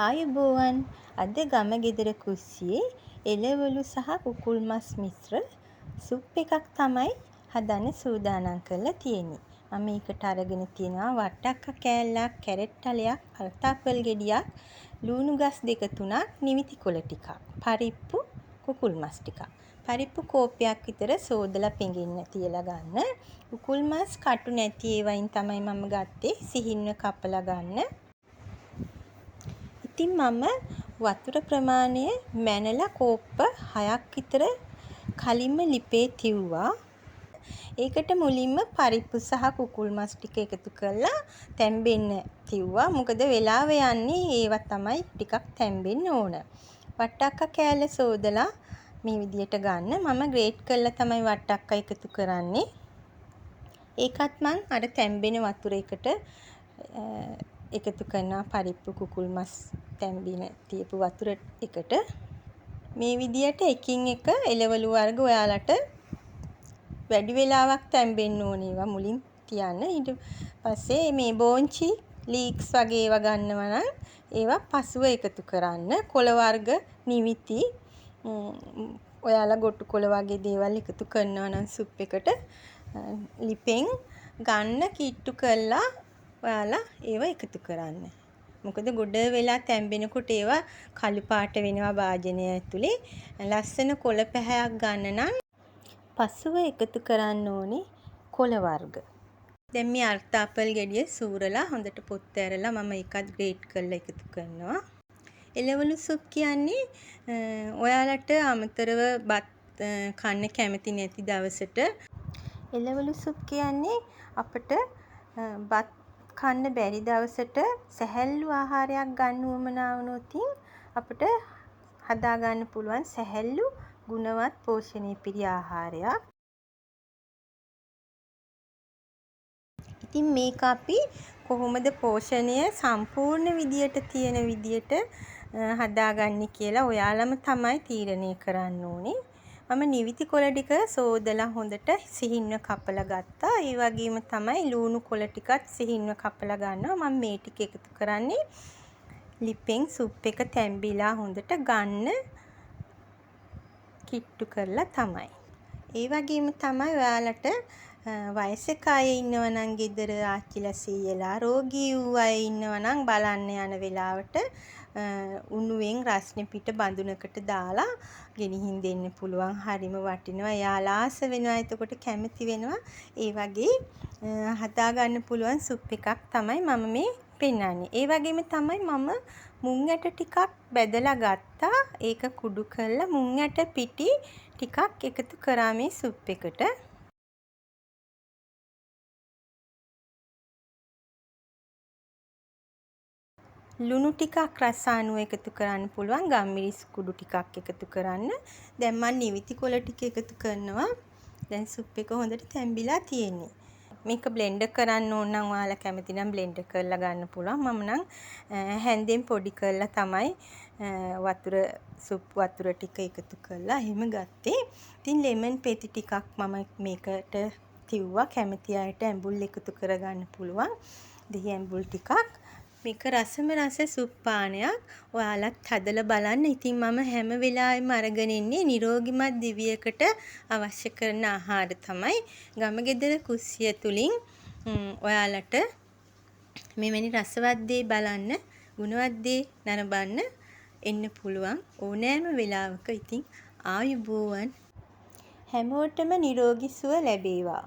ආයුබෝවන් අද ගම ගෙදර කුස්සියේ එළවලු සහ කුකුල් මස් මිශ්‍ර සුප් එකක් තමයි හදන්න සූදානම් කරලා තියෙන්නේ. මම ඒකට අරගෙන තියෙනවා වට්ටක්ක කෑල්ලක්, කැරට් තලයක්, අල්තාපල් ගෙඩියක්, ලූණු ගස් 2-3ක්, නිවිති කොළ ටිකක්, පරිප්පු, කුකුල් මස් ටිකක්. පරිප්පු කෝප්පයක් විතර සෝදලා පෙඟෙන්න තියලා ගන්න. කුකුල් මස් කටු නැති ඒවායින් තමයි මම ගත්තේ. සිහින්ව කපලා ගන්න. ඉතින් මම වතුර ප්‍රමාණය මැනලා කෝප්ප 6ක් විතර කලින්ම ලිපේ තිව්වා. ඒකට මුලින්ම පරිප්පු සහ කුකුල් මස් ටික එකතු කරලා තැම්බෙන්න තිව්වා. මොකද වෙලාව යන්නේ ඒවා තමයි ටිකක් තැම්බෙන්න ඕන. වට්ටක්ක කෑල්ල සෝදලා මේ විදියට ගන්න. මම ග්‍රේට් කරලා තමයි වට්ටක්ක එකතු කරන්නේ. ඒකත් මං අර තැම්බෙන වතුර එකට එකතු කරනවා පරිප්පු කුකුල් මස් තැම්බින තියපු වතුර එකට. මේ විදියට එකින් එක එළවලු වර්ග ඔයාලට වැඩි වෙලාවක් තැම්බෙන්න ඕනේ ඒවා මුලින් තියන්න. ඊට පස්සේ මේ බෝංචි ලීක්ස් වගේ ඒවා ගන්නවා නම් ඒවා පසුව එකතු කරන්න. කොළ වර්ග නිවිති ඔයාලා ගොටු කොළ වගේ දේවල් එකතු කරනවා නම් සුප් එකට ලිපෙන් ගන්න කිට්ටු කරලා ඔයාලා ඒවා එකතු කරන්න. මොකද ගොඩ වෙලා තැම්බෙනකොට ඒවා කළු පාට වෙනවා භාජනය ඇතුලේ. ලස්සන කොළ පැහැයක් ගන්න නම් පසුව එකතු කරන්න ඕනේ කොළ වර්ග. දැන් මේ අර්තාපල් ගෙඩිය සූරලා හොඳට පොත් ඇරලා මම ඒකත් ග්‍රේට් කරලා එකතු කරනවා. එළවලු සුප් කියන්නේ ඔයාලට අමතරව බත් කන්න කැමති නැති දවසට එළවලු සුප් කියන්නේ අපිට බත් කන්න බැරි දවසට සැහැල්ලු ආහාරයක් ගන්න උවමනා වුණොත් අපිට හදා ගන්න පුළුවන් සැහැල්ලු ගුණවත් පෝෂණීය පිරි ආහාරයක්. ඉතින් මේක අපි කොහොමද පෝෂණය සම්පූර්ණ විදියට තියෙන විදියට හදාගන්නේ කියලා ඔයාලම තමයි තීරණය කරන්න ඕනේ. මම නිවිති කොළ ටික සෝදලා හොඳට සිහින්ව කපලා ගත්තා. ඒ වගේම තමයි ලූණු කොළ ටිකත් සිහින්ව කපලා ගන්නවා. මම මේ ටික එකතු කරන්නේ ලිපෙන් සුප් එක තැම්බිලා හොඳට ගන්න කිට්ටු කරලා තමයි. ඒ වගේම තමයි ඔයාලට වයසක අය ඉන්නවා නම් ගෙදර ආච්චිලා සීයලා රෝගී වූ අය ඉන්නවා නම් බලන්න යන වෙලාවට උණුවෙන් රස්නේ පිට බඳුනකට දාලා ගෙනිහින් දෙන්න පුළුවන්. හරිම වටිනවා. එයාලා ආස වෙනවා. එතකොට කැමති වෙනවා. ඒ වගේ හදා ගන්න පුළුවන් සුප් එකක් තමයි මම මේ පෙන්නන්නේ. ඒ වගේම තමයි මම මුං ඇට ටිකක් බැදලා ගත්තා. ඒක කුඩු කරලා මුං ඇට පිටි ටිකක් එකතු කරා මේ සුප් එකට. ලුණු ටිකක් රස අනුව එකතු කරන්න පුළුවන්. ගම්මිරිස් කුඩු ටිකක් එකතු කරන්න. දැන් මම නිවිති කොළ ටික එකතු කරනවා. දැන් සුප් එක හොඳට තැම්බිලා තියෙන්නේ. මේක බ්ලෙන්ඩර් කරන්න ඕන නම් ඔයාලා කැමති නම් බ්ලෙන්ඩර් කරලා ගන්න පුළුවන්. මම නම් හැන්දෙන් පොඩි කරලා තමයි සුප් වතුර ටික එකතු කරලා එහෙම ගත්තේ. ඉතින් ලෙමන් පෙති ටිකක් මම මේකට තිව්වා. කැමති අයට ඇඹුල් එකතු කරගන්න පුළුවන්. දෙහි ඇඹුල් ටිකක්. මේක රසම රස සුප් පානයක්. ඔයාලත් හදලා බලන්න. ඉතින් මම හැම වෙලාවෙම අරගෙන ඉන්නේ නිරෝගිමත් දිවියකට අවශ්‍ය කරන ආහාර තමයි. ගම ගෙදර කුස්සිය තුලින් ඔයාලට මෙවැනි රසවත් දේ බලන්න, ගුණවත් දේ නරඹන්න එන්න පුළුවන් ඕනෑම වෙලාවක. ඉතින් ආයුබෝවන්. හැමෝටම නිරෝගී සුව ලැබේවා.